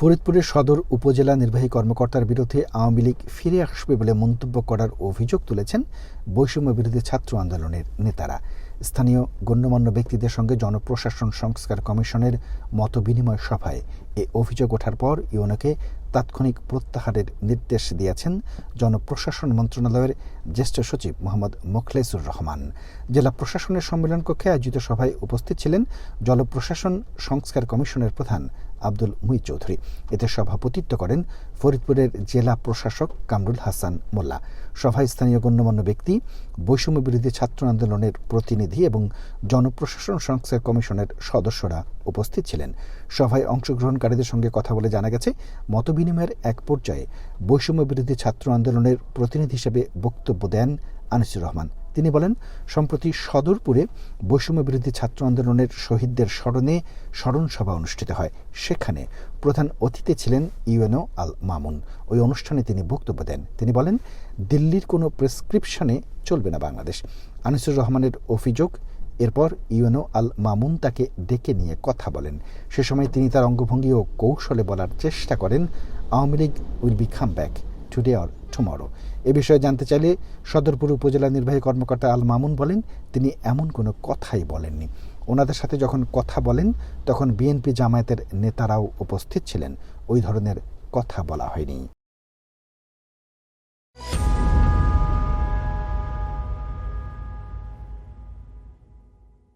ফরিদপুরের সদর উপজেলা নির্বাহী কর্মকর্তার বিরুদ্ধে আওয়ামী লীগ ফিরে আসবে বলে মন্তব্য করার অভিযোগ তুলেছেন বৈষম্য বিরোধী ছাত্র আন্দোলনের নেতারা। স্থানীয় গণ্যমান্য ব্যক্তিদের সঙ্গে জনপ্রশাসন সংস্কার কমিশনের মতবিনিময় সভায় এ অভিযোগ ওঠার পর ইউএনওকে তাৎক্ষণিক প্রত্যাহারের নির্দেশ দিয়েছেন জনপ্রশাসন মন্ত্রণালয়ের জ্যেষ্ঠ সচিব মোহাম্মদ মোখলেসুর রহমান। জেলা প্রশাসনের সম্মেলন কক্ষে আয়োজিত সভায় উপস্থিত ছিলেন জনপ্রশাসন সংস্কার কমিশনের প্রধান আব্দুল মুহিত চৌধুরী। এতে সভাপতিত্ব করেন ফরিদপুরের জেলা প্রশাসক কামরুল হাসান মোল্লা। সভায় স্থানীয় গণ্যমান্য ব্যক্তি, বৈষম্য বিরোধী ছাত্র আন্দোলনের প্রতিনিধি এবং জনপ্রশাসন সংস্কার কমিশনের সদস্যরা উপস্থিত ছিলেন। সভায় অংশগ্রহণকারীদের সঙ্গে কথা বলে জানা গেছে, মতবিনিময়ের এক পর্যায়ে বৈষম্য বিরোধী ছাত্র আন্দোলনের প্রতিনিধি হিসেবে বক্তব্য দেন আনিসুর রহমান। তিনি বলেন, সম্প্রতি সদরপুরে বৈষম্য বিরোধী ছাত্র আন্দোলনের শহীদদের স্মরণে স্মরণ সভা অনুষ্ঠিত হয়। সেখানে প্রধান অতিথি ছিলেন ইউএনও আল মামুন। ওই অনুষ্ঠানে তিনি বক্তব্য দেন। তিনি বলেন, দিল্লির কোনো প্রেসক্রিপশনে চলবে না বাংলাদেশ। আনিসুর রহমানের অভিযোগ, এরপর ইউএনও আল মামুন তাকে ডেকে নিয়ে কথা বলেন। সে সময় তিনি তার অঙ্গভঙ্গি ও কৌশলে বলার চেষ্টা করেন, Awami League will be come back today or tomorrow. এ বিষয়ে জানতে চাইলে সদরপুর উপজেলা নির্বাহী কর্মকর্তা আল মামুন বলেন, তিনি এমন কোনো কথাই বলেননি। ওনাদের সাথে যখন কথা বলেন তখন বিএনপি জামায়াতের নেতারাও উপস্থিত ছিলেন। ওই ধরনের কথা বলা হয়নি।